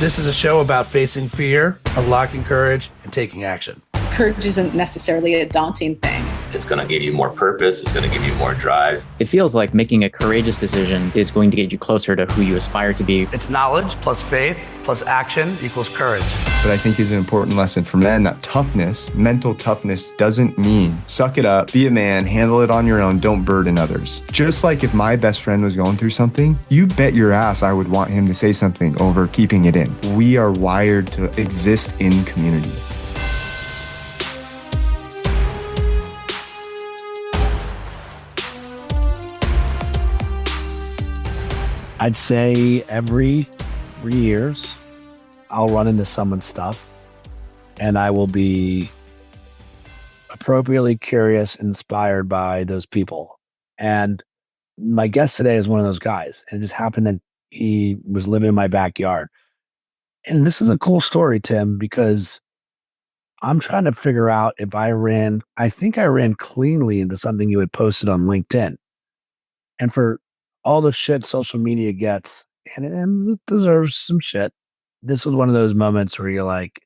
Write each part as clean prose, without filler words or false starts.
This is a show about facing fear, unlocking courage, and taking action. Courage isn't necessarily a daunting thing. It's going to give you more purpose. It's going to give you more drive. It feels like making a courageous decision is going to get you closer to who you aspire to be. It's knowledge plus faith plus action equals courage. But I think is an important lesson for men that toughness, mental toughness, doesn't mean suck it up, be a man, handle it on your own, don't burden others. Just like if my best friend was going through something, you bet your ass I would want him to say something over keeping it in. We are wired to exist in community. I'd say every 3 years, I'll run into someone's stuff and I will be appropriately curious, inspired by those people. And my guest today is one of those guys. And it just happened that he was living in my backyard. And this is a cool story, Tim, because I'm trying to figure out if I think I ran cleanly into something you had posted on LinkedIn. And for all the shit social media gets, and it deserves some shit, this was one of those moments where you're like,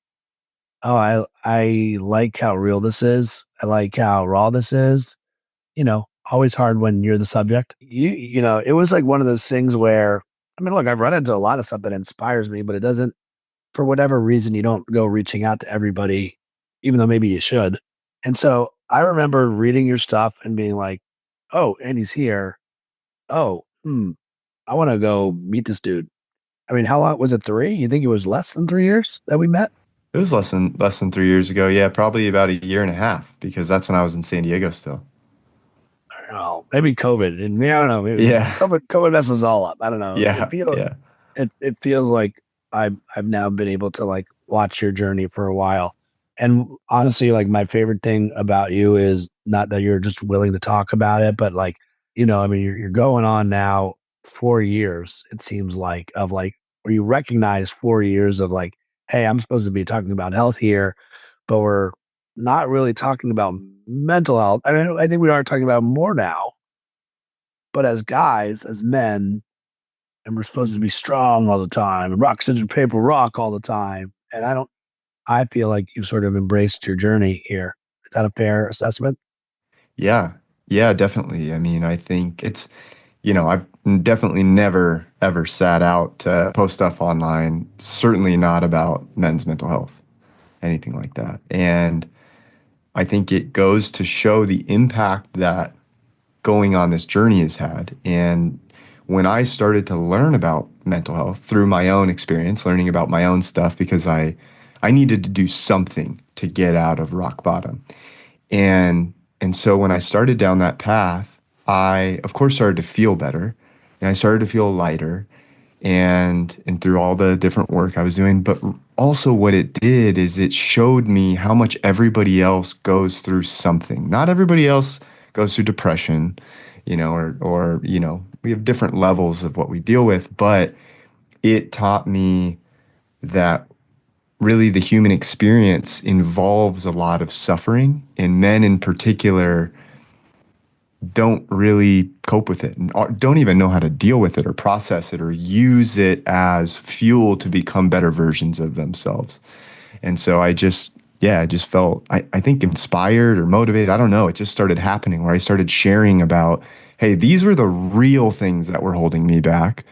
oh, I like how real this is. I like how raw this is. You know, always hard when you're the subject. You know, it was like one of those things where, I mean, look, I've run into a lot of stuff that inspires me, but it doesn't, for whatever reason, you don't go reaching out to everybody, even though maybe you should. And so I remember reading your stuff and being like, oh, Andy's here. Oh, I want to go meet this dude. I mean, how long was it? 3? You think it was less than 3 years that we met? It was less than 3 years ago. Yeah, probably about a year and a half, because that's when I was in San Diego still. I don't know. Maybe COVID. And I don't know. Maybe COVID messes all up. I don't know. Yeah. It feels like I've now been able to like watch your journey for a while. And honestly, like my favorite thing about you is not that you're just willing to talk about it, but like, you know, I mean, you're going on now 4 years, it seems like, of like, where you recognize 4 years of like, hey, I'm supposed to be talking about health here, but we're not really talking about mental health. I mean, I think we are talking about more now, but as guys, as men, and we're supposed to be strong all the time and rock, scissors, paper, rock all the time. And I feel like you've sort of embraced your journey here. Is that a fair assessment? Yeah, definitely. I mean, I think it's, you know, I've definitely never, ever sat out to post stuff online, certainly not about men's mental health, anything like that. And I think it goes to show the impact that going on this journey has had. And when I started to learn about mental health through my own experience, learning about my own stuff, because I needed to do something to get out of rock bottom. And so when I started down that path, I, of course, started to feel better, and I started to feel lighter, and through all the different work I was doing. But also what it did is it showed me how much everybody else goes through something. Not everybody else goes through depression, you know, or you know, we have different levels of what we deal with, but it taught me that really the human experience involves a lot of suffering, and men in particular don't really cope with it and don't even know how to deal with it or process it or use it as fuel to become better versions of themselves. And so I just felt, I think, inspired or motivated. I don't know. It just started happening where I started sharing about, hey, these were the real things that were holding me back,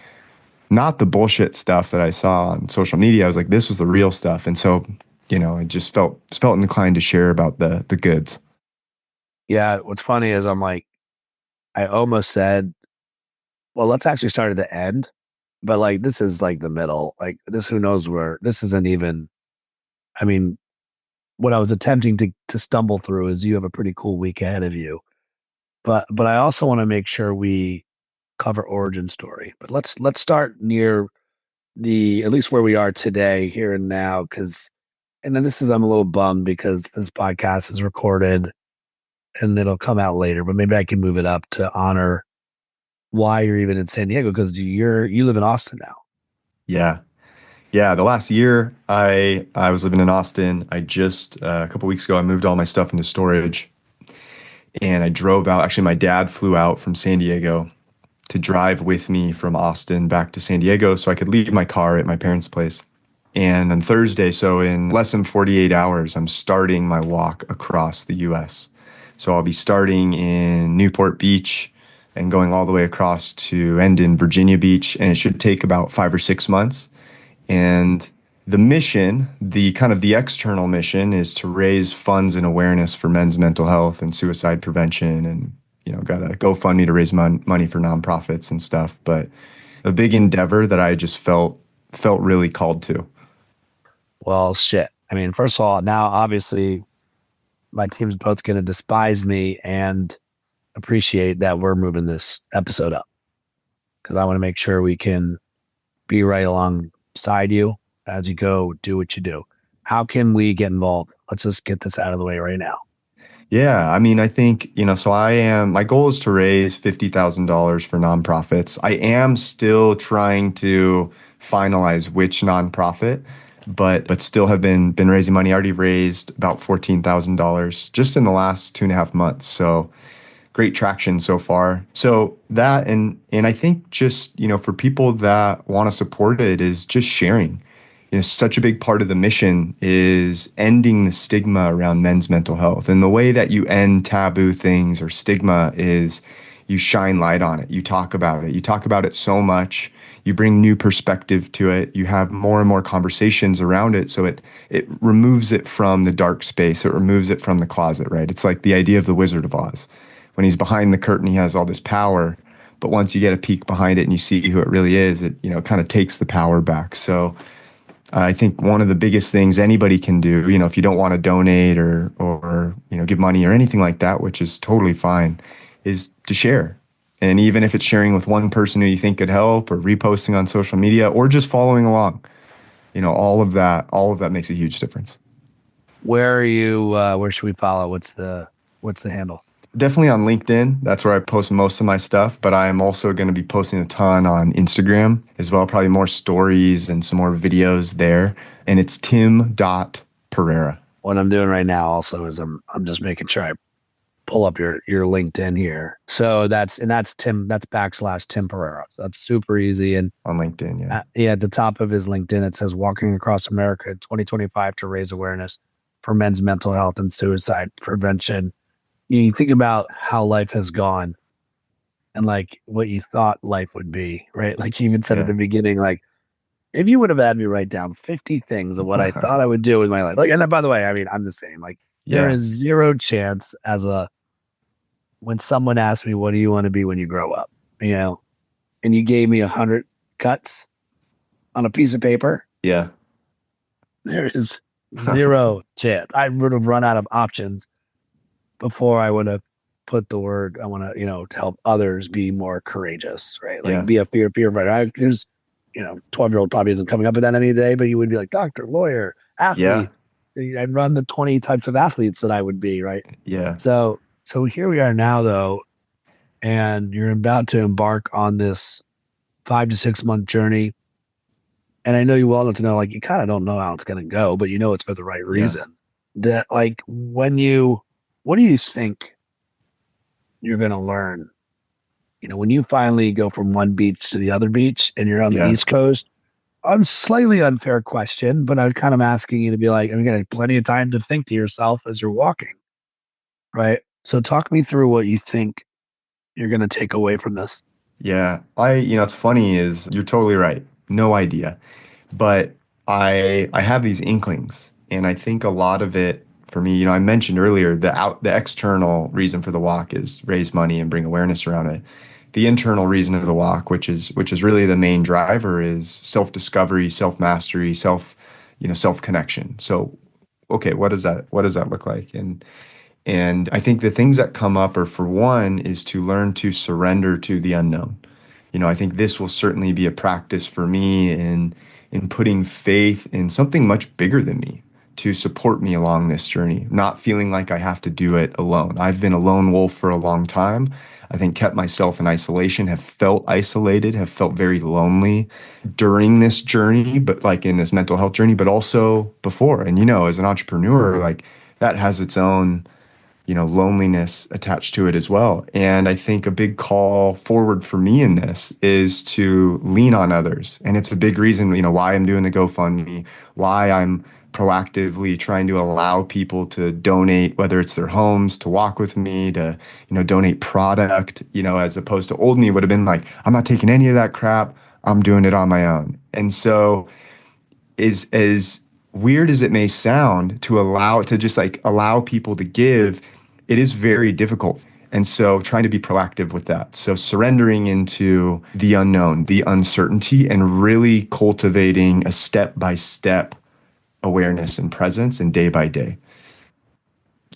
not the bullshit stuff that I saw on social media. I was like, this was the real stuff. And so, you know, I just felt inclined to share about the goods. Yeah. What's funny is I'm like, I almost said, well, let's actually start at the end, but like, this is like the middle, like this, who knows where this isn't even, I mean, what I was attempting to stumble through is you have a pretty cool week ahead of you, but I also want to make sure we cover origin story, but let's start near at least where we are today, here and now. And then I'm a little bummed because this podcast is recorded and it'll come out later, but maybe I can move it up to honor why you're even in San Diego, because you live in Austin now. Yeah. The last year I was living in Austin. I just, a couple weeks ago, I moved all my stuff into storage and I drove out. Actually, my dad flew out from San Diego to drive with me from Austin back to San Diego so I could leave my car at my parents' place. And on Thursday, so in less than 48 hours, I'm starting my walk across the US. So I'll be starting in Newport Beach and going all the way across to end in Virginia Beach. And it should take about 5 or 6 months. And the mission, the kind of the external mission, is to raise funds and awareness for men's mental health and suicide prevention, and got a GoFundMe to raise money for nonprofits and stuff. But a big endeavor that I just felt really called to. Well, shit. I mean, first of all, now obviously my team's both going to despise me and appreciate that we're moving this episode up, because I want to make sure we can be right alongside you as you go do what you do. How can we get involved? Let's just get this out of the way right now. Yeah, I mean, I think, so my goal is to raise $50,000 for nonprofits. I am still trying to finalize which nonprofit, but still have been raising money. I already raised about $14,000 just in the last 2.5 months. So great traction so far. So that, and I think just, for people that want to support it, is just sharing. Such a big part of the mission is ending the stigma around men's mental health. And the way that you end taboo things or stigma is you shine light on it. You talk about it. You talk about it so much. You bring new perspective to it. You have more and more conversations around it. So it removes it from the dark space. It removes it from the closet, right? It's like the idea of the Wizard of Oz. When he's behind the curtain, he has all this power. But once you get a peek behind it and you see who it really is, it kind of takes the power back. So I think one of the biggest things anybody can do, if you don't want to donate or give money or anything like that, which is totally fine, is to share. And even if it's sharing with one person who you think could help, or reposting on social media, or just following along, all of that makes a huge difference. Where are you? Where should we follow? What's the handle? Definitely on LinkedIn. That's where I post most of my stuff, but I am also going to be posting a ton on Instagram as well, probably more stories and some more videos there. And it's tim.perreira. What I'm doing right now also is I'm just making sure I pull up your LinkedIn here. So that's Tim, that's /Tim Perreira. So that's super easy. And on LinkedIn, at the top of his LinkedIn, it says walking across America in 2025 to raise awareness for men's mental health and suicide prevention. You think about how life has gone and like what you thought life would be, right? Like you even said at the beginning, like, if you would have had me write down 50 things of what I thought I would do with my life. Like, and then, by the way, I mean, I'm the same. Like, there is zero chance when someone asked me, what do you want to be when you grow up? And you gave me 100 cuts on a piece of paper. Yeah. There is zero chance. I would have run out of options before I would have put the word, I want to, help others be more courageous, right? Like be a fear fighter. There's, 12-year-old probably isn't coming up with that any day, but you would be like doctor, lawyer, athlete. I'd run the 20 types of athletes that I would be, right? Yeah. So here we are now though, and you're about to embark on this 5 to 6 month journey. And I know you well enough to know, like, you kind of don't know how it's going to go, but it's for the right reason. That like what do you think you're going to learn? When you finally go from one beach to the other beach and you're on the East Coast, a slightly unfair question, but I'm kind of asking you to be like, you got plenty of time to think to yourself as you're walking, right? So talk me through what you think you're going to take away from this. Yeah. It's funny is you're totally right. No idea. But I have these inklings, and I think a lot of it for me, I mentioned earlier the external reason for the walk is raise money and bring awareness around it. The internal reason of the walk, which is really the main driver, is self-discovery, self-mastery, self-connection. So, okay, what does that look like? And I think the things that come up are, for one, is to learn to surrender to the unknown. I think this will certainly be a practice for me in putting faith in something much bigger than me to support me along this journey, not feeling like I have to do it alone. I've been a lone wolf for a long time. I think kept myself in isolation, have felt isolated, have felt very lonely during this journey, but like in this mental health journey, but also before. And, as an entrepreneur, like that has its own loneliness attached to it as well. And I think a big call forward for me in this is to lean on others. And it's a big reason, why I'm doing the GoFundMe, why I'm proactively trying to allow people to donate, whether it's their homes, to walk with me, to, donate product, as opposed to old me would have been like, I'm not taking any of that crap. I'm doing it on my own. And so is as weird as it may sound to just like allow people to give, it is very difficult. And so trying to be proactive with that. So surrendering into the unknown, the uncertainty, and really cultivating a step-by-step awareness and presence and day by day.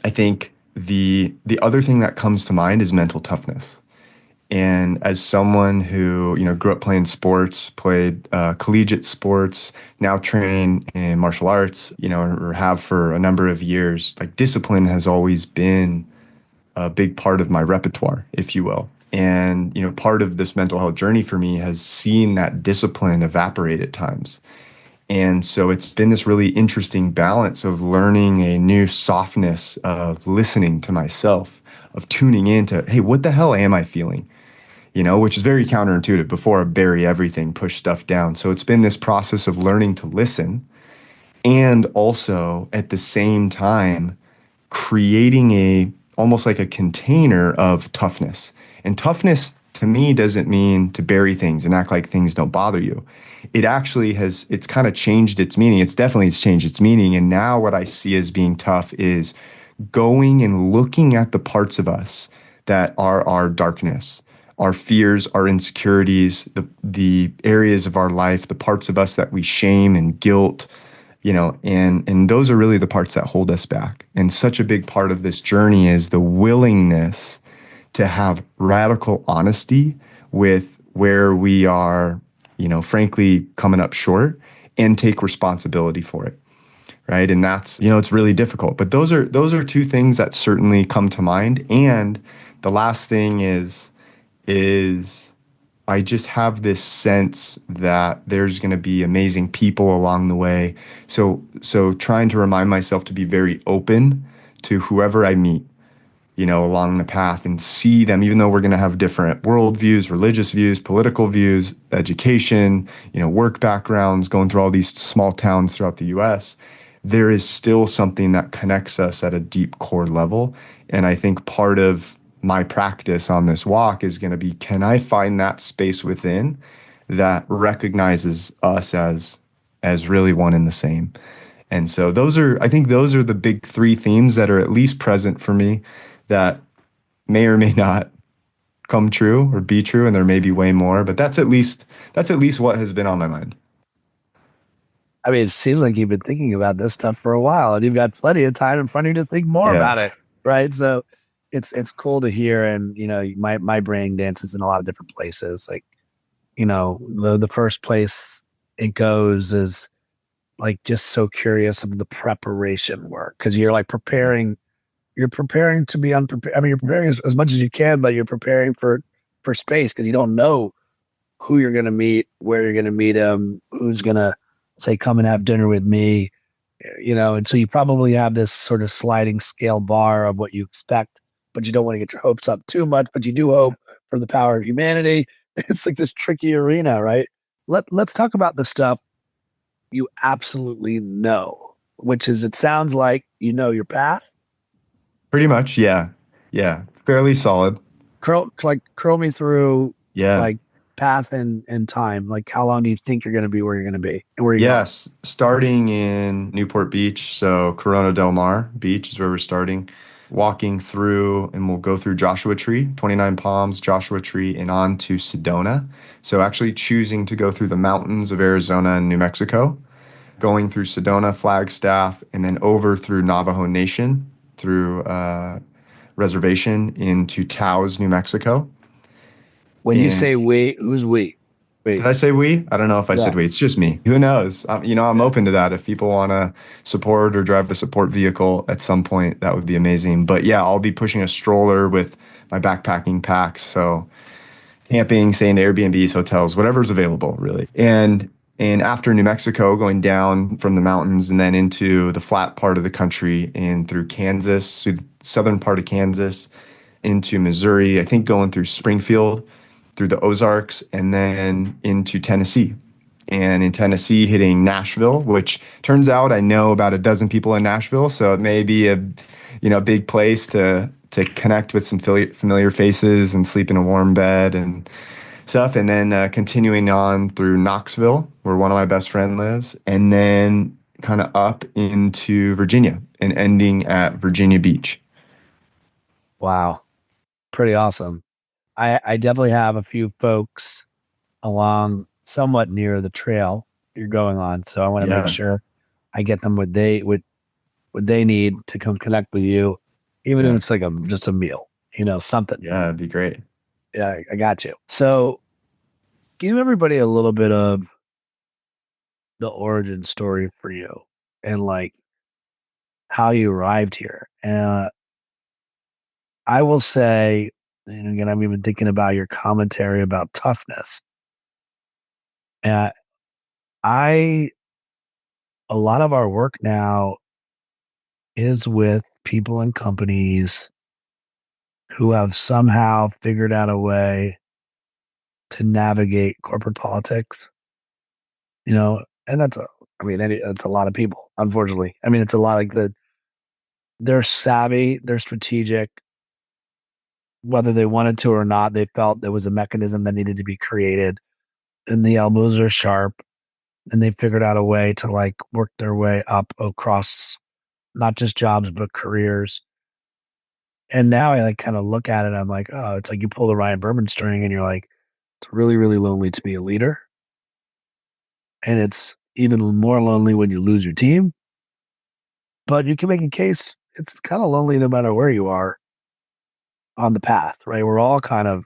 I think the other thing that comes to mind is mental toughness. And as someone who, grew up playing sports, played collegiate sports, now train in martial arts, or have for a number of years, like discipline has always been a big part of my repertoire, if you will. And, part of this mental health journey for me has seen that discipline evaporate at times. And so it's been this really interesting balance of learning a new softness of listening to myself, of tuning into, hey, what the hell am I feeling? Which is very counterintuitive. Before I bury everything, push stuff down. So it's been this process of learning to listen and also at the same time creating almost like a container of toughness. And toughness to me doesn't mean to bury things and act like things don't bother you. It actually it's kind of changed its meaning. It's definitely changed its meaning. And now what I see as being tough is going and looking at the parts of us that are our darkness, our fears, our insecurities, the areas of our life, the parts of us that we shame and guilt, and those are really the parts that hold us back. And such a big part of this journey is the willingness to have radical honesty with where we are, frankly, coming up short, and take responsibility for it. Right. And that's, it's really difficult. But those are two things that certainly come to mind. And the last thing is I just have this sense that there's going to be amazing people along the way. So trying to remind myself to be very open to whoever I meet, along the path, and see them, even though we're going to have different worldviews, religious views, political views, education, work backgrounds, going through all these small towns throughout the US, there is still something that connects us at a deep core level. And I think part of my practice on this walk is going to be, can I find that space within that recognizes us as really one and the same? And so I think those are the big three themes that are at least present for me that may or may not come true or be true. And there may be way more, but that's at least what has been on my mind. I mean, it seems like you've been thinking about this stuff for a while, and you've got plenty of time in front of you to think more about it, right? So it's cool to hear. And my brain dances in a lot of different places. Like, the first place it goes is like just so curious of the preparation work, because you're like preparing to be unprepared. I mean, you're preparing as much as you can, but you're preparing for space, because you don't know who you're going to meet, where you're going to meet them, who's going to say, come and have dinner with me, and so you probably have this sort of sliding scale bar of what you expect, but you don't want to get your hopes up too much, but you do hope for the power of humanity. It's like this tricky arena, right? Let's talk about the stuff you absolutely know, which is, it sounds like your path. Pretty much, yeah. Yeah, fairly solid. Curl me through, Yeah. like, path and time. Like, how long do you think you're going to be where you're going to be, and where you Yes, starting in Newport Beach, so Corona del Mar Beach is where we're starting. Walking through, and we'll go through Joshua Tree, 29 Palms, Joshua Tree, and on to Sedona. So actually choosing to go through the mountains of Arizona and New Mexico, going through Sedona, Flagstaff, and then over through Navajo Nation, through reservation into Taos, New Mexico. When you say we, who's we? Did I say we? I don't know if I said we. It's just me. Who knows? I'm open to that. If people want to support or drive a support vehicle at some point, that would be amazing. But yeah, I'll be pushing a stroller with my backpacking packs. So camping, staying in Airbnbs, hotels, whatever's available, really. And after New Mexico, going down from the mountains and then into the flat part of the country and through Kansas, southern part of Kansas into Missouri, I think going through Springfield, through the Ozarks, and then into Tennessee. And in Tennessee, hitting Nashville, which turns out I know about a dozen people in Nashville, so it may be a big place to connect with some familiar faces and sleep in a warm bed and stuff. And then continuing on through Knoxville, where one of my best friends lives, and then kind of up into Virginia and ending at Virginia Beach. Wow. Pretty awesome. I definitely have a few folks along somewhat near the trail you're going on. So I want to make Yeah, sure I get them what they need to come connect with you, even if yeah, it's like just a meal, something. yeah, it'd be great. Yeah, I got you. So give everybody a little bit of the origin story for you and like how you arrived here. And I will say, and again, I'm even thinking about your commentary about toughness. Uh, I a lot of our work now is with people and companies who have somehow figured out a way to navigate corporate politics, and that's a lot of people, unfortunately. I mean, it's a lot like they're savvy, they're strategic, whether they wanted to or not, they felt there was a mechanism that needed to be created and the elbows are sharp and they figured out a way to like work their way up across not just jobs, but careers. And now I like kind of look at it. I'm like, oh, it's like you pull the Ryan Berman string and you're like, it's really, really lonely to be a leader. And it's even more lonely when you lose your team. But you can make a case it's kind of lonely no matter where you are on the path, right? We're all kind of,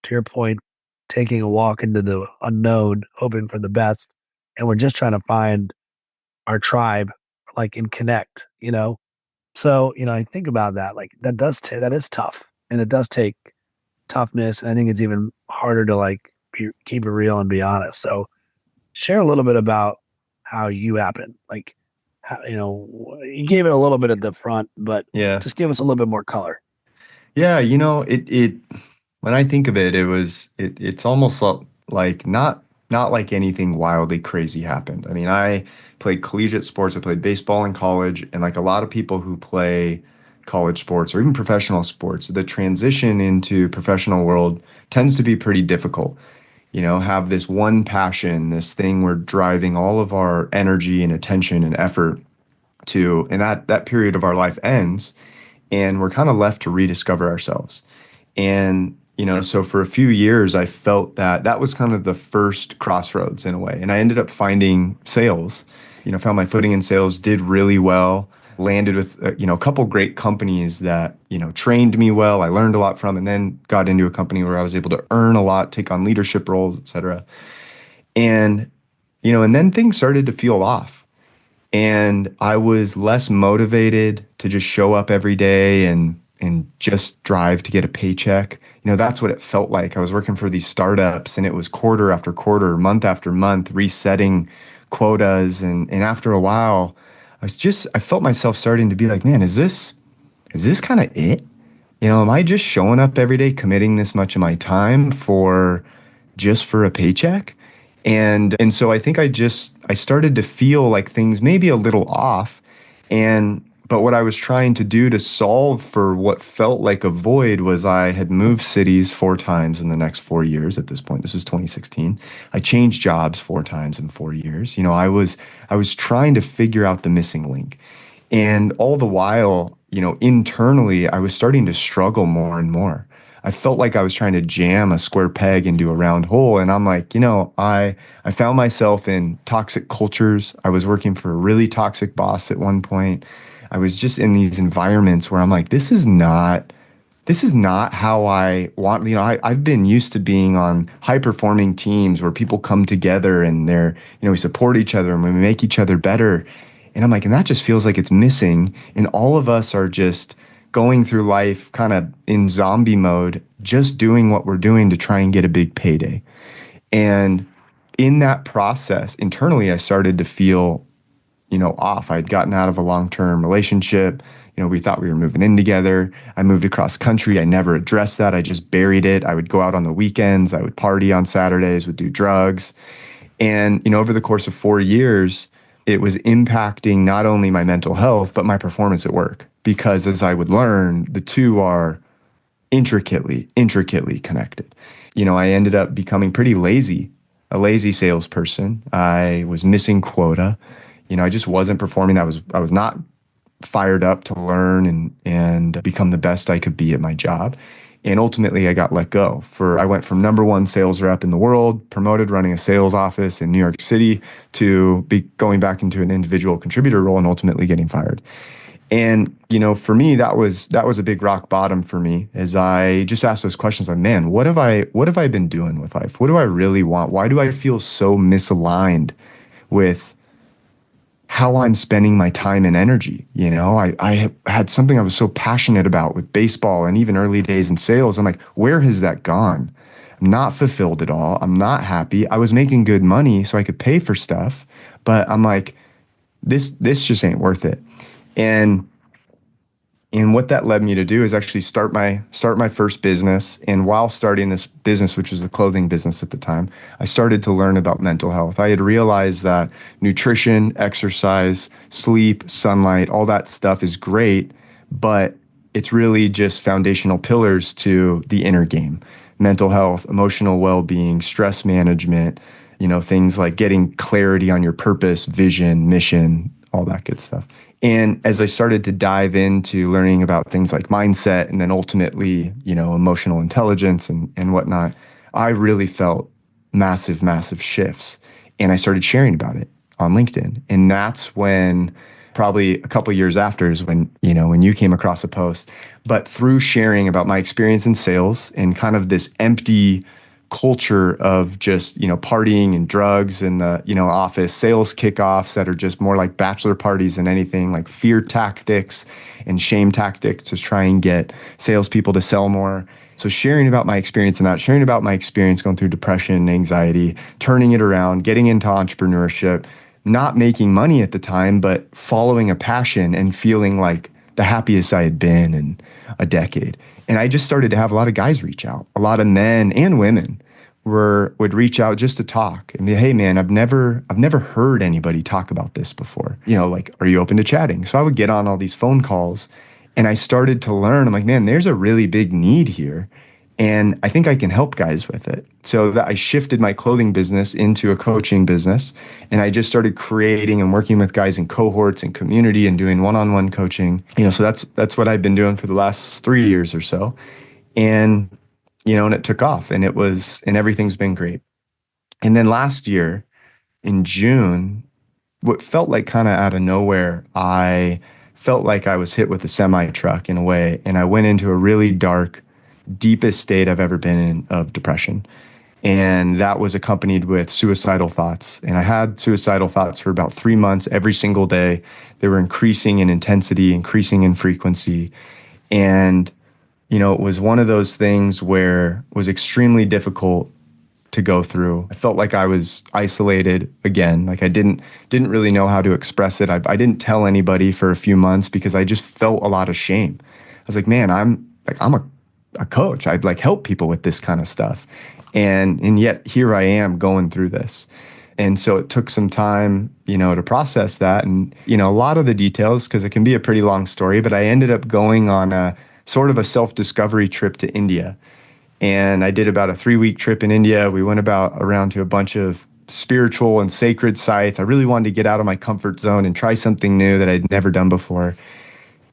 to your point, taking a walk into the unknown, hoping for the best. And we're just trying to find our tribe, like in connect. So, I think about that, like that is tough and it does take toughness. And I think it's even harder to like keep it real and be honest. So share a little bit about how you happen. Like, how, you gave it a little bit at the front, but Yeah. just give us a little bit more color. Yeah, it when I think of it, it's almost like not like anything wildly crazy happened. I mean, I played collegiate sports, I played baseball in college, and like a lot of people who play college sports or even professional sports, the transition into professional world tends to be pretty difficult. Have this one passion, this thing we're driving all of our energy and attention and effort to, and that period of our life ends and we're kind of left to rediscover ourselves. And, so for a few years, I felt that that was kind of the first crossroads in a way. And I ended up finding sales, found my footing in sales, did really well, landed with, a couple great companies that, trained me well. I learned a lot from, and then got into a company where I was able to earn a lot, take on leadership roles, et cetera. And, and then things started to feel off. And I was less motivated to just show up every day and just drive to get a paycheck. That's what it felt like. I was working for these startups and it was quarter after quarter, month after month, resetting quotas. And after a while, I felt myself starting to be like, man, is this kind of it? Am I just showing up every day, committing this much of my time for a paycheck? And so I think I started to feel like things maybe a little off. But what I was trying to do to solve for what felt like a void was I had moved cities 4 times in the next 4 years at this point. This was 2016. I changed jobs 4 times in 4 years. I was trying to figure out the missing link. And all the while, internally, I was starting to struggle more and more. I felt like I was trying to jam a square peg into a round hole. And I'm like, I found myself in toxic cultures. I was working for a really toxic boss at one point. I was just in these environments where I'm like, this is not how I want. I've been used to being on high performing teams where people come together and we support each other and we make each other better. And I'm like, and that just feels like it's missing. And all of us are just going through life kind of in zombie mode, just doing what we're doing to try and get a big payday. And in that process, internally, I started to feel, off. I'd gotten out of a long-term relationship. We thought we were moving in together. I moved across country. I never addressed that. I just buried it. I would go out on the weekends. I would party on Saturdays, would do drugs. And, over the course of 4 years, it was impacting not only my mental health, but my performance at work. Because as I would learn, the two are intricately connected. I ended up becoming pretty lazy, a lazy salesperson. I was missing quota. I just wasn't performing. I was not fired up to learn and become the best I could be at my job. And ultimately, I got let go. I went from number one sales rep in the world, promoted running a sales office in New York City, to going back into an individual contributor role and ultimately getting fired. And, for me, that was a big rock bottom for me, as I just asked those questions like, man, what have I been doing with life? What do I really want? Why do I feel so misaligned with how I'm spending my time and energy? I had something I was so passionate about with baseball and even early days in sales. I'm like, where has that gone? I'm not fulfilled at all. I'm not happy. I was making good money so I could pay for stuff, but I'm like, this just ain't worth it. And what that led me to do is actually start my first business. And while starting this business, which was a clothing business at the time, I started to learn about mental health. I had realized that nutrition, exercise, sleep, sunlight, all that stuff is great, but it's really just foundational pillars to the inner game. Mental health, emotional well-being, stress management, things like getting clarity on your purpose, vision, mission, all that good stuff. And as I started to dive into learning about things like mindset and then ultimately, emotional intelligence and whatnot, I really felt massive, massive shifts. And I started sharing about it on LinkedIn. And that's when, probably a couple of years after, is when you came across a post. But through sharing about my experience in sales and kind of this empty culture of just, partying and drugs and the, office sales kickoffs that are just more like bachelor parties than anything, like fear tactics and shame tactics to try and get salespeople to sell more. So sharing about my experience and that, sharing about my experience going through depression and anxiety, turning it around, getting into entrepreneurship, not making money at the time, but following a passion and feeling like the happiest I had been in a decade. And I just started to have a lot of guys reach out. A lot of men and women would reach out just to talk and be, hey man, I've never heard anybody talk about this before. Like, are you open to chatting? So I would get on all these phone calls and I started to learn. I'm like, man, there's a really big need here. And I think I can help guys with it. So that I shifted my clothing business into a coaching business. And I just started creating and working with guys in cohorts and community and doing one-on-one coaching. So that's what I've been doing for the last 3 years or so. And, and it took off and everything's been great. And then last year in June, what felt like kind of out of nowhere, I felt like I was hit with a semi truck in a way. And I went into a really dark, deepest state I've ever been in of depression. And that was accompanied with suicidal thoughts. And I had suicidal thoughts for about 3 months every single day. They were increasing in intensity, increasing in frequency. And, it was one of those things where it was extremely difficult to go through. I felt like I was isolated again. Like I didn't really know how to express it. I didn't tell anybody for a few months because I just felt a lot of shame. I was like, man, I'm a coach. I'd like help people with this kind of stuff. And yet here I am going through this. And so it took some time, to process that. And, a lot of the details, because it can be a pretty long story, but I ended up going on a sort of a self-discovery trip to India. And I did about a 3-week trip in India. We went around to a bunch of spiritual and sacred sites. I really wanted to get out of my comfort zone and try something new that I'd never done before.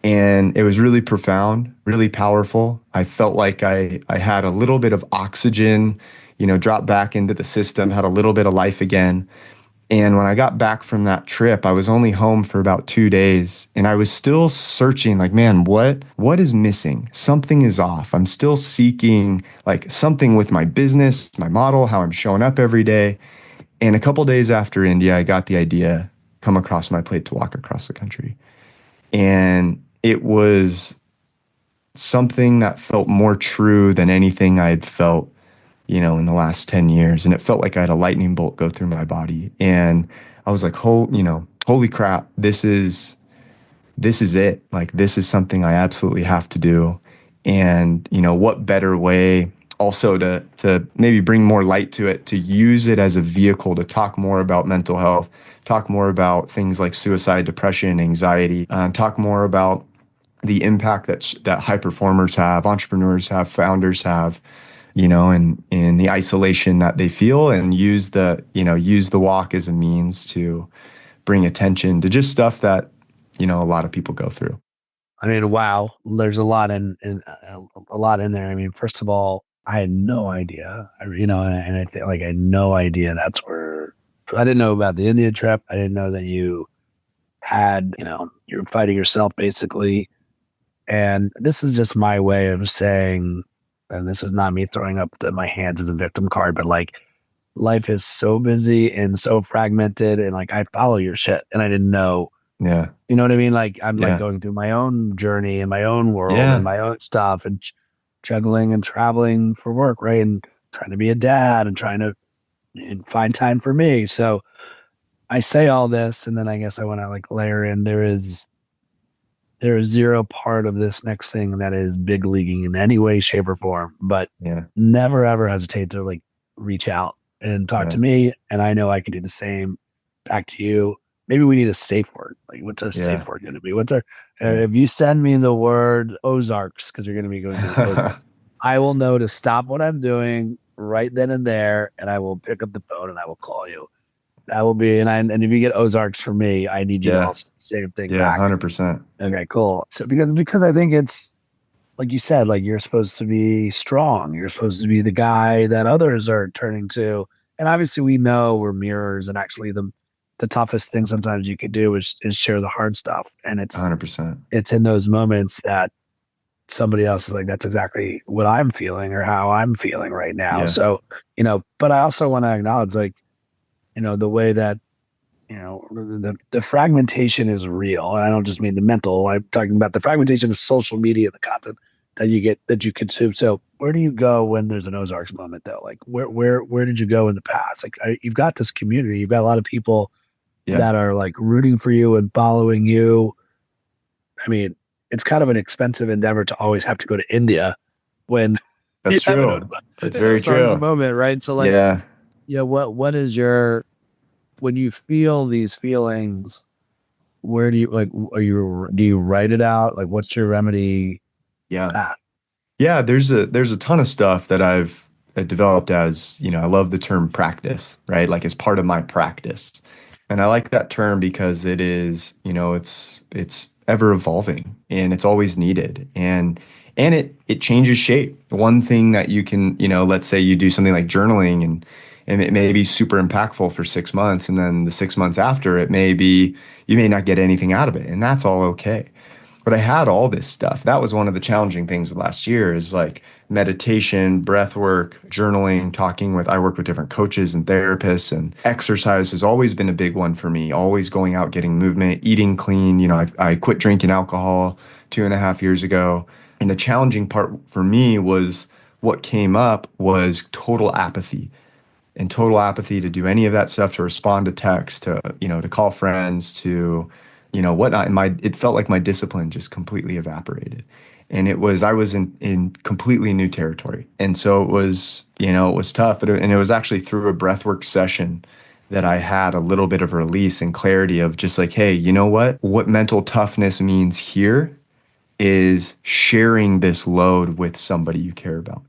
And it was really profound, really powerful. I felt like I had a little bit of oxygen, drop back into the system, had a little bit of life again. And when I got back from that trip, I was only home for about 2 days. And I was still searching like, man, what is missing? Something is off. I'm still seeking like something with my business, my model, how I'm showing up every day. And a couple days after India, I got the idea come across my plate to walk across the country. And it was something that felt more true than anything I had felt, in the last 10 years. And it felt like I had a lightning bolt go through my body. And I was like, holy crap, this is this is it. Like, this is something I absolutely have to do. And, what better way also to maybe bring more light to it, to use it as a vehicle to talk more about mental health, talk more about things like suicide, depression, anxiety, talk more about the impact that high performers have, entrepreneurs have, founders have, and in the isolation that they feel, and use the walk as a means to bring attention to just stuff that, a lot of people go through. I mean, wow, there's a lot a lot in there. I mean, first of all, I had no idea, and I think like I had no idea that's where I didn't know about the India trip. I didn't know that you had, you're fighting yourself basically. And this is just my way of saying, and this is not me throwing up my hands as a victim card, but like life is so busy and so fragmented, and like I follow your shit, and I didn't know. Yeah. You know what I mean? Like I'm like Yeah. going through my own journey and my own world and Yeah. my own stuff, and juggling and traveling for work, right? And trying to be a dad and trying to find time for me. So I say all this, and then I guess I want to like layer in there is zero part of this next thing that is big leaguing in any way, shape, or form. But Yeah. never ever hesitate to like reach out and talk to Yeah. me, and I know I can do the same back to you. Maybe we need a safe word. Like, what's our Yeah. safe word going to be? What's our Yeah. if you send me the word Ozarks, because you're going to be going to the Ozarks, I will know to stop what I'm doing right then and there, and I will pick up the phone and I will call you. That will be, and if you get Ozarks from me, I need you to Yeah. also do the same thing Yeah. back. 100%. Okay, cool. So because I think it's like you said, like you're supposed to be strong. You're supposed to be the guy that others are turning to. And obviously we know we're mirrors, and actually the toughest thing sometimes you could do is share the hard stuff. And 100%. it's in those moments that somebody else is like, that's exactly what I'm feeling or how I'm feeling right now. Yeah. So, but I also want to acknowledge like, the way that the fragmentation is real. And I don't just mean the mental. I'm talking about the fragmentation of social media, the content that you consume. So where do you go when there's an Ozarks moment though? Like where did you go in the past? Like you've got this community, you've got a lot of people Yeah. that are like rooting for you and following you. I mean, it's kind of an expensive endeavor to always have to go to India when you That's have true. That's very Ozarks true. moment, right? So like, Yeah. what is your when you feel these feelings? Where do you like? Do you write it out? Like, what's your remedy? Yeah. Ah, Yeah, there's a ton of stuff that I've developed as, I love the term practice, right? Like as part of my practice. And I like that term because it is, it's ever evolving and it's always needed. And it changes shape. One thing that you can, let's say you do something like journaling and it may be super impactful for 6 months, and then the 6 months after it may be you may not get anything out of it, and that's all okay. But I had all this stuff. That was one of the challenging things of last year is like meditation, breath work, journaling, I work with different coaches and therapists, and exercise has always been a big one for me, always going out, getting movement, eating clean. I quit drinking alcohol 2.5 years ago. And the challenging part for me was what came up was total apathy to do any of that stuff, to respond to text, to call friends, to whatnot. And it felt like my discipline just completely evaporated. And I was in completely new territory. And so it was tough, and it was actually through a breathwork session that I had a little bit of release and clarity of just like, hey, you know what mental toughness means here is sharing this load with somebody you care about,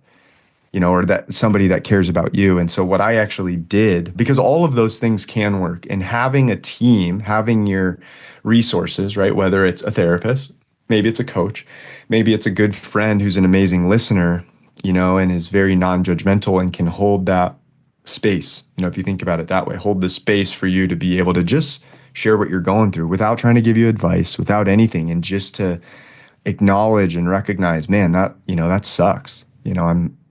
or that somebody that cares about you. And so what I actually did, because all of those things can work, and having a team, having your resources, right? Whether it's a therapist, maybe it's a coach, maybe it's a good friend who's an amazing listener, and is very non-judgmental and can hold that space. If you think about it that way, hold the space for you to be able to just share what you're going through without trying to give you advice, without anything, and just to acknowledge and recognize, man, that sucks.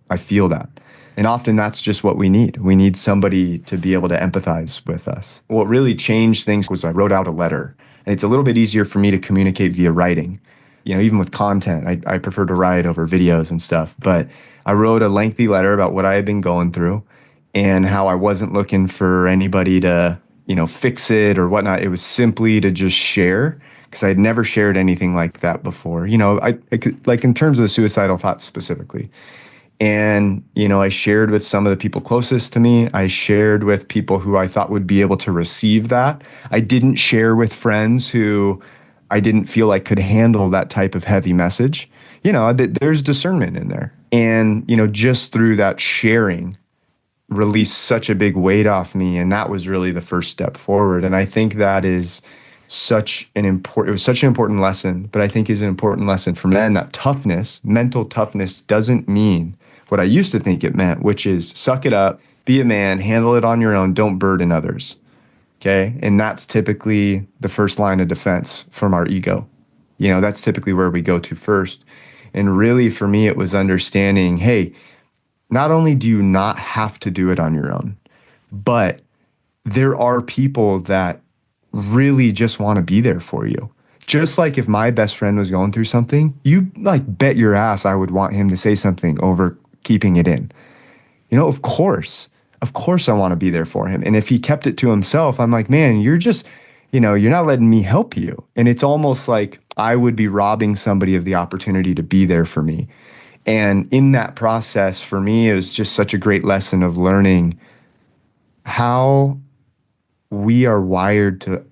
I feel that. And often that's just what we need. We need somebody to be able to empathize with us. What really changed things was I wrote out a letter. And it's a little bit easier for me to communicate via writing. Even with content, I prefer to write over videos and stuff. But I wrote a lengthy letter about what I had been going through and how I wasn't looking for anybody to, fix it or whatnot. It was simply to just share, because I had never shared anything like that before. I could, like in terms of the suicidal thoughts specifically. And, I shared with some of the people closest to me. I shared with people who I thought would be able to receive that. I didn't share with friends who I didn't feel like could handle that type of heavy message. There's discernment in there. And, just through that sharing, released such a big weight off me, and that was really the first step forward. And I think that is it was such an important lesson, but I think is an important lesson for men, that toughness, mental toughness, doesn't mean what I used to think it meant, which is suck it up, be a man, handle it on your own, don't burden others. Okay. And that's typically the first line of defense from our ego. That's typically where we go to first. And really, for me, it was understanding, hey, not only do you not have to do it on your own, but there are people that really just want to be there for you. Just like if my best friend was going through something, you like bet your ass I would want him to say something over keeping it in. Of course I want to be there for him. And if he kept it to himself, I'm like, man, you're not letting me help you. And it's almost like I would be robbing somebody of the opportunity to be there for me. And in that process, for me, it was just such a great lesson of learning how we are wired to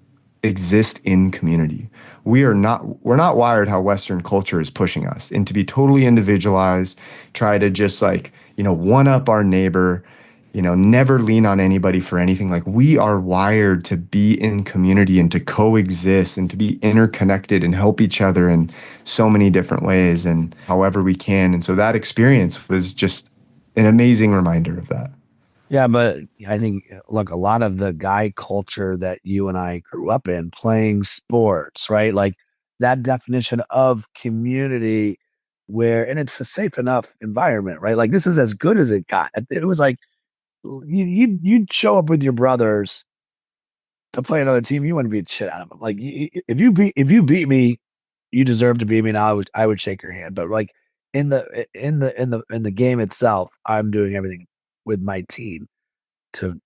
exist in community. We're not wired how Western culture is pushing us, and to be totally individualized, try to just like, one up our neighbor, never lean on anybody for anything. Like, we are wired to be in community and to coexist and to be interconnected and help each other in so many different ways and however we can. And so that experience was just an amazing reminder of that. Yeah, but I think, look, a lot of the guy culture that you and I grew up in, playing sports, right? Like that definition of community where, and it's a safe enough environment, right? Like this is as good as it got. It was like you'd show up with your brothers to play another team, you wouldn't beat shit out of them. Like if you beat me, you deserve to beat me. Now I would shake your hand, but like in the game itself, I'm doing everything with my team to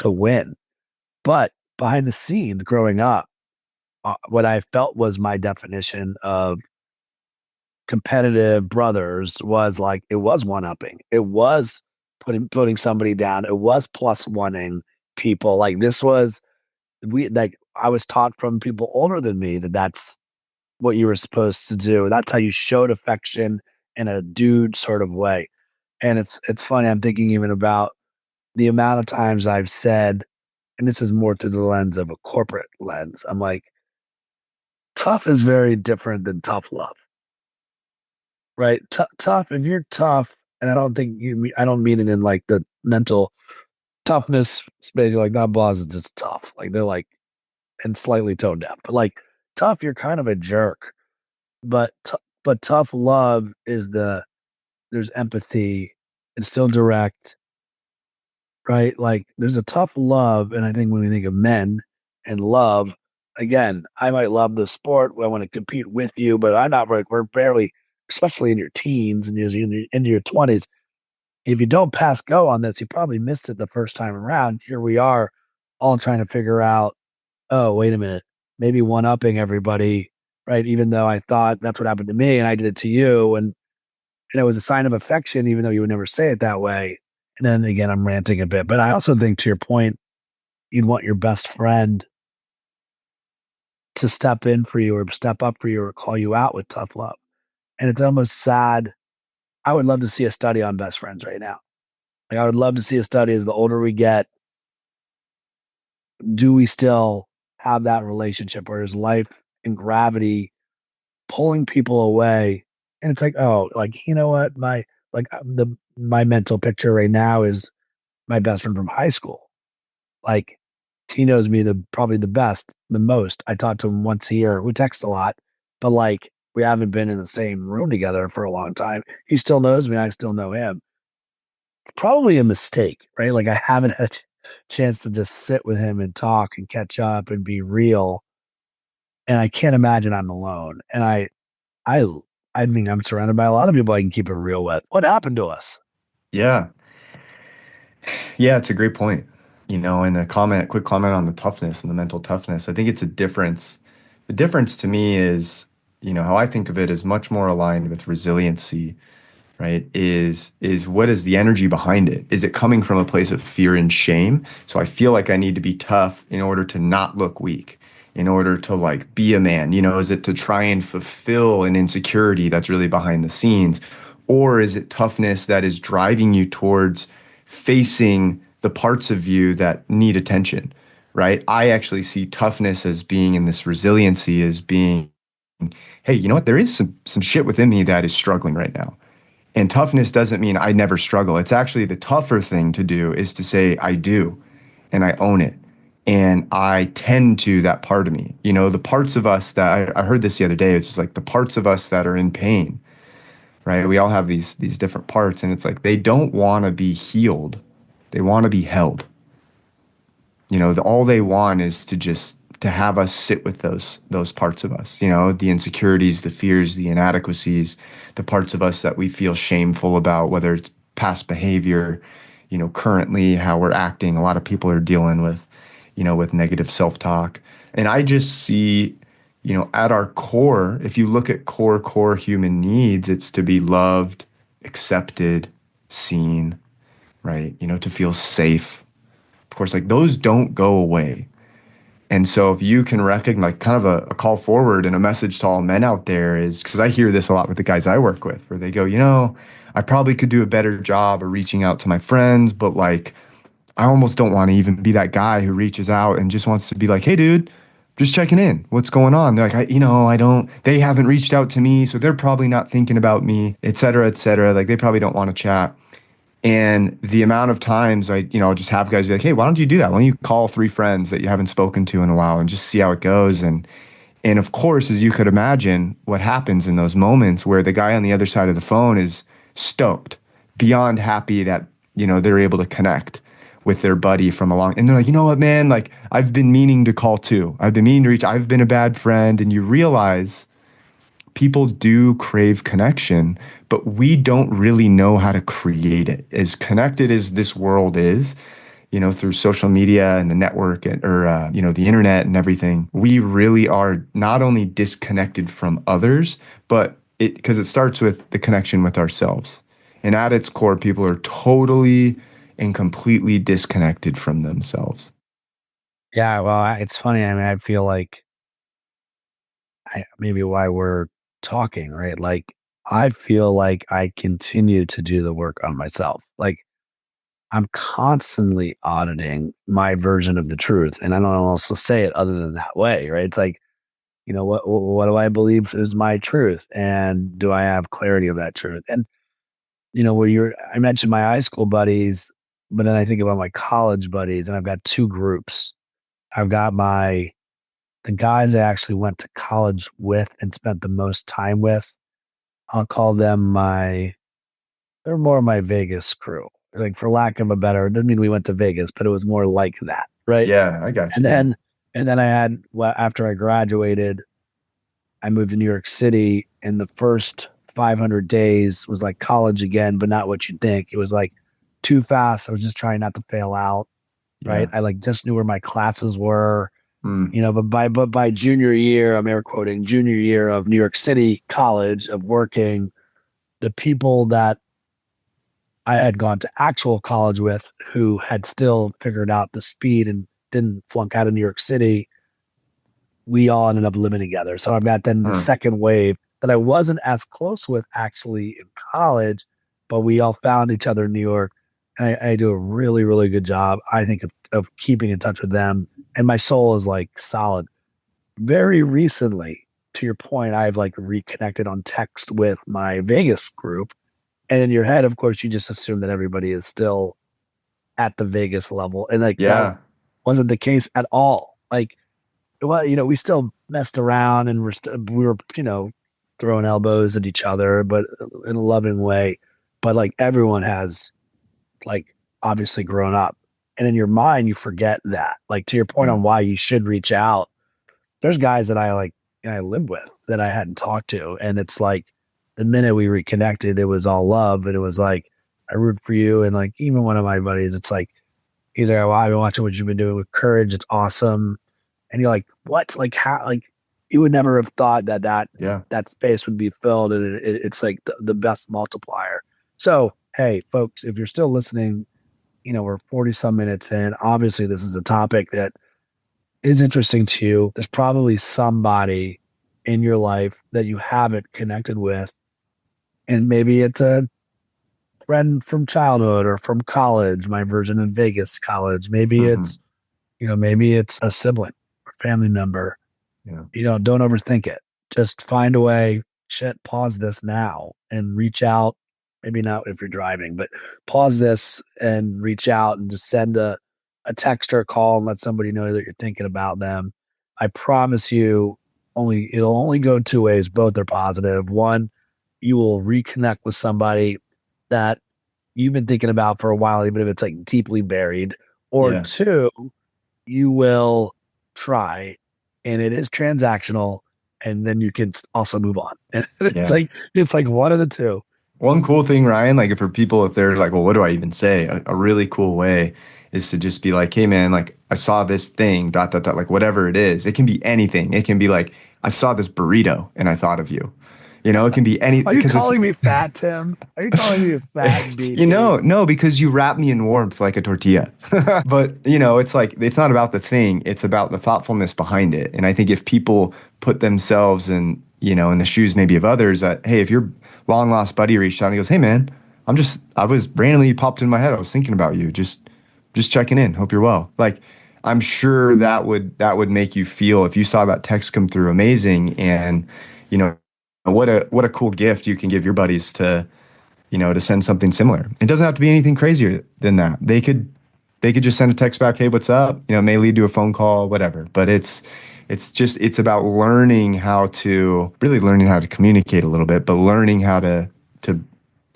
win. But behind the scenes, growing up, what I felt was my definition of competitive brothers was like it was one upping. It was putting somebody down. It was plus oneing people. Like this was we like I was taught from people older than me that that's what you were supposed to do. That's how you showed affection in a dude sort of way. And it's funny. I'm thinking even about the amount of times I've said, and this is more through the lens of a corporate lens. I'm like, tough is very different than tough love, right? Tough, if you're tough, and I don't mean it in like the mental toughness space. You're like, that boss is just tough. Like they're like, and slightly toned down, but like tough, you're kind of a jerk. But but tough love is there's empathy. It's still direct, right? Like there's a tough love, and I think when we think of men and love, again, I might love the sport. I want to compete with you, but I'm not. We're barely, especially in your teens and into your 20s. If you don't pass go on this, you probably missed it the first time around. Here we are, all trying to figure out. Oh, wait a minute, maybe one upping everybody, right? Even though I thought that's what happened to me, and I did it to you, and it was a sign of affection, even though you would never say it that way. And then again, I'm ranting a bit, but I also think to your point, you'd want your best friend to step in for you or step up for you or call you out with tough love. And it's almost sad. I would love to see a study on best friends right now. Like I would love to see a study as the older we get, do we still have that relationship or is life and gravity pulling people away? And it's like, oh, like, you know what? My mental picture right now is my best friend from high school. Like he knows me probably the best, the most. I talk to him once a year. We text a lot, but like we haven't been in the same room together for a long time. He still knows me. I still know him. It's probably a mistake, right? Like I haven't had a chance to just sit with him and talk and catch up and be real. And I can't imagine I'm alone. And I, I mean, I'm surrounded by a lot of people I can keep it real with. What happened to us? Yeah. Yeah, it's a great point. And quick comment on the toughness and the mental toughness. I think it's a difference. The difference to me is, how I think of it is much more aligned with resiliency, right? Is what is the energy behind it? Is it coming from a place of fear and shame? So I feel like I need to be tough in order to not look weak, in order to like be a man. Is it to try and fulfill an insecurity that's really behind the scenes? Or is it toughness that is driving you towards facing the parts of you that need attention, right? I actually see toughness as being in this resiliency as being, hey, you know what? There is some shit within me that is struggling right now. And toughness doesn't mean I never struggle. It's actually the tougher thing to do is to say, I do, and I own it. And I tend to that part of me. The parts of us that I heard this the other day, it's just like the parts of us that are in pain, right? We all have these different parts, and it's like they don't want to be healed. They want to be held. All they want is to have us sit with those parts of us, the insecurities, the fears, the inadequacies, the parts of us that we feel shameful about, whether it's past behavior, currently how we're acting. A lot of people are dealing with negative self-talk. And I just see, at our core, if you look at core human needs, it's to be loved, accepted, seen, right? To feel safe. Of course, like those don't go away. And so if you can recognize, like kind of a call forward and a message to all men out there is, because I hear this a lot with the guys I work with, where they go, I probably could do a better job of reaching out to my friends, but like, I almost don't want to even be that guy who reaches out and just wants to be like, hey, dude, just checking in. What's going on? They're like, they haven't reached out to me, so they're probably not thinking about me, et cetera, et cetera. Like they probably don't want to chat. And the amount of times I'll just have guys be like, hey, why don't you do that? Why don't you call 3 friends that you haven't spoken to in a while and just see how it goes? And of course, as you could imagine, what happens in those moments where the guy on the other side of the phone is stoked, beyond happy that, they're able to connect with their buddy from a long, and they're like, you know what, man, like I've been meaning to call too. I've been meaning to reach, I've been a bad friend. And you realize people do crave connection, but we don't really know how to create it. As connected as this world is, through social media and the network or the internet and everything, we really are not only disconnected from others, but because it starts with the connection with ourselves. And at its core, people are totally and completely disconnected from themselves. Yeah, well, it's funny. I mean, I feel like maybe why we're talking, right? Like, I feel like I continue to do the work on myself. Like, I'm constantly auditing my version of the truth, and I don't know how else to say it other than that way, right? It's like, what do I believe is my truth, and do I have clarity of that truth? And I mentioned my high school buddies, but then I think about my college buddies, and I've got 2 groups. I've got the guys I actually went to college with and spent the most time with. I'll call them they're more my Vegas crew. Like for lack of a better, it doesn't mean we went to Vegas, but it was more like that, right? Yeah, I got And you. then and then I had after I graduated, I moved to New York City, and the first 500 days was like college again, but not what you'd think. It was like too fast. I was just trying not to fail out, right? Yeah. I like just knew where my classes were, Mm. but by junior year, I'm air quoting junior year of New York City college of working, the people that I had gone to actual college with who had still figured out the speed and didn't flunk out of New York City, we all ended up living together. So I've got then the Mm. second wave that I wasn't as close with actually in college, but we all found each other in New York. And I do a really, really good job, I think, of keeping in touch with them. And my soul is like solid. Very recently, to your point, I've like reconnected on text with my Vegas group. And in your head, of course, you just assume that everybody is still at the Vegas level. And like that Yeah. wasn't the case at all. Like, well, we still messed around and we were, throwing elbows at each other, but in a loving way. But like everyone has like obviously grown up. And in your mind, you forget that. Like to your point Yeah. on why you should reach out, there's guys that I live with that I hadn't talked to. And it's like the minute we reconnected, it was all love. And it was like, I root for you. And like even one of my buddies, it's like either, well, I've been watching what you've been doing with courage. It's awesome. And you're like, what? Like how? Like you would never have thought that Yeah. that space would be filled, and it's like the best multiplier. So, hey, folks, if you're still listening, we're 40 some minutes in. Obviously, this is a topic that is interesting to you. There's probably somebody in your life that you haven't connected with, and maybe it's a friend from childhood or from college, my version of Vegas college. Maybe Mhm. maybe it's a sibling or family member. Yeah. Don't overthink it. Just find a way. Shit, pause this now and reach out. Maybe not if you're driving, but pause this and reach out and just send a text or a call and let somebody know that you're thinking about them. I promise you, it'll only go two ways. Both are positive. One, you will reconnect with somebody that you've been thinking about for a while, even if it's like deeply buried. Or Yeah. two, you will try, and it is transactional, and then you can also move on. And Yeah. it's like one of the two. One cool thing, Ryan, like for people, if they're like, well, what do I even say? A really cool way is to just be like, hey, man, like I saw this thing, dot, dot, dot, like whatever it is. It can be anything. It can be like, I saw this burrito and I thought of you. It can be any, Are you because it's, calling me fat, Tim? Are you calling me a fat BP? no, because you wrap me in warmth like a tortilla. But, it's like, it's not about the thing, it's about the thoughtfulness behind it. And I think if people put themselves in the shoes maybe of others, that, hey, if your long lost buddy reached out and he goes, hey, man, I was randomly popped in my head. I was thinking about you. Just checking in. Hope you're well. Like, I'm sure that would make you feel, if you saw that text come through, amazing. And, what a cool gift you can give your buddies to send something similar. It doesn't have to be anything crazier than that. They could just send a text back, hey, what's up? It may lead to a phone call, whatever. But it's about learning how to communicate a little bit, but learning how to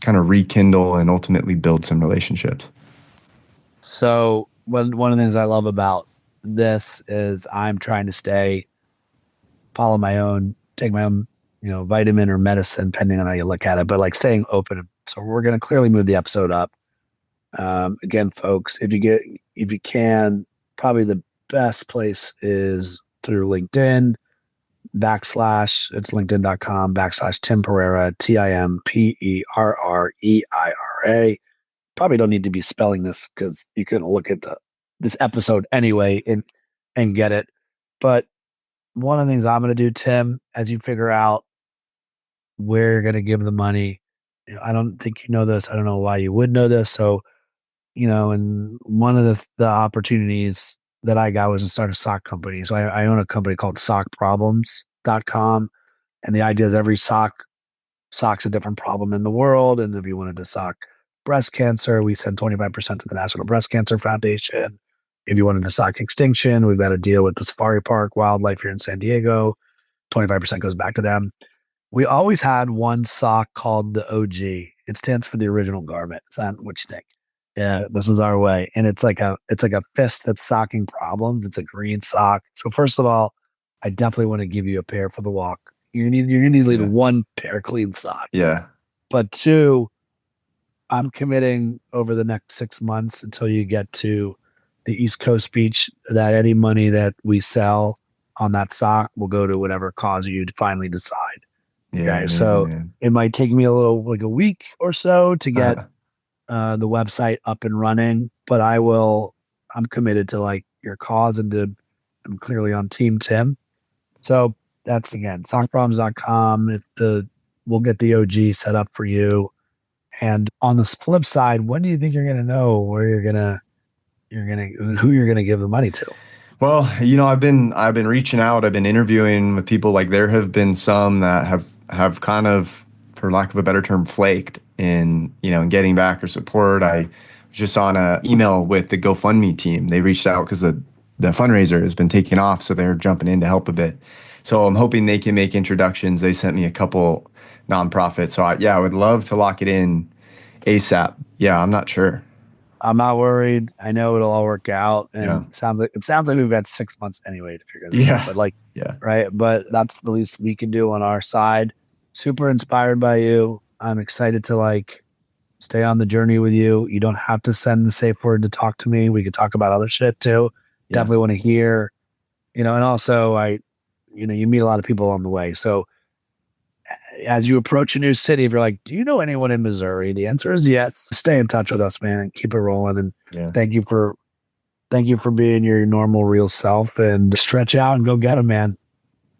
kind of rekindle and ultimately build some relationships. So one of the things I love about this is I'm trying to take my own, vitamin or medicine, depending on how you look at it, but like staying open. So we're going to clearly move the episode up. Again, folks, if you can, probably the best place is through LinkedIn it's linkedin.com/ Tim Perreira, TimPerreira. Probably don't need to be spelling this because you can look at this episode anyway and get it. But one of the things I'm going to do, Tim, as you figure out where you're going to give the money, I don't think you know this. I don't know why you would know this. So, and one of the opportunities that I got was to start a sock company. So I own a company called sockproblems.com. And the idea is every sock's a different problem in the world. And if you wanted to sock breast cancer, we send 25% to the National Breast Cancer Foundation. If you wanted to sock extinction, we've got a deal with the Safari Park Wildlife here in San Diego. 25% goes back to them. We always had one sock called the OG. It stands for the original garment. Is that what you think? Yeah, this is our way. And it's like a fist that's socking problems. It's a green sock. So first of all, I definitely want to give you a pair for the walk. You're gonna need Yeah. one pair of clean socks. Yeah. But two, I'm committing over the next 6 months until you get to the East Coast beach that any money that we sell on that sock will go to whatever cause you to finally decide. Yeah. Okay. Amazing, So man. it might take me like a week or so to get the website up and running, but I'm committed to like your cause and I'm clearly on Team Tim. So that's again, sockproblems.com. We'll get the OG set up for you. And on the flip side, when do you think you're going to know where who you're going to give the money to? Well, I've been reaching out. I've been interviewing with people. Like, there have been some that have kind of, for lack of a better term, flaked in getting back or support. I was just on a email with the GoFundMe team. They reached out because the fundraiser has been taking off, so they're jumping in to help a bit. So I'm hoping they can make introductions. They sent me a couple nonprofits. So I would love to lock it in ASAP. Yeah, I'm not sure. I'm not worried. I know it'll all work out. And Yeah. it sounds like we've got 6 months anyway to figure this out. But Yeah. right. But that's the least we can do on our side. Super inspired by you. I'm excited to stay on the journey with you. You don't have to send the safe word to talk to me. We could talk about other shit too. Yeah. Definitely want to hear, and also you meet a lot of people along the way. So as you approach a new city, if you're like, do you know anyone in Missouri? The answer is yes. Stay in touch with us, man, and keep it rolling. And Yeah. thank you for being your normal, real self, and stretch out and go get them, man.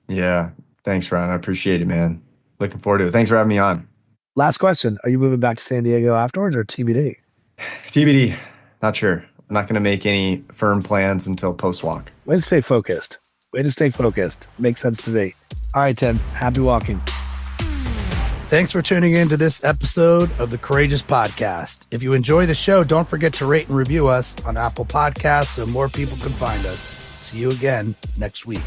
Yeah. Thanks, Ron. I appreciate it, man. Looking forward to it. Thanks for having me on. Last question. Are you moving back to San Diego afterwards or TBD? TBD. Not sure. I'm not going to make any firm plans until post-walk. Way to stay focused. Makes sense to me. All right, Tim. Happy walking. Thanks for tuning in to this episode of the Courageous Podcast. If you enjoy the show, don't forget to rate and review us on Apple Podcasts so more people can find us. See you again next week.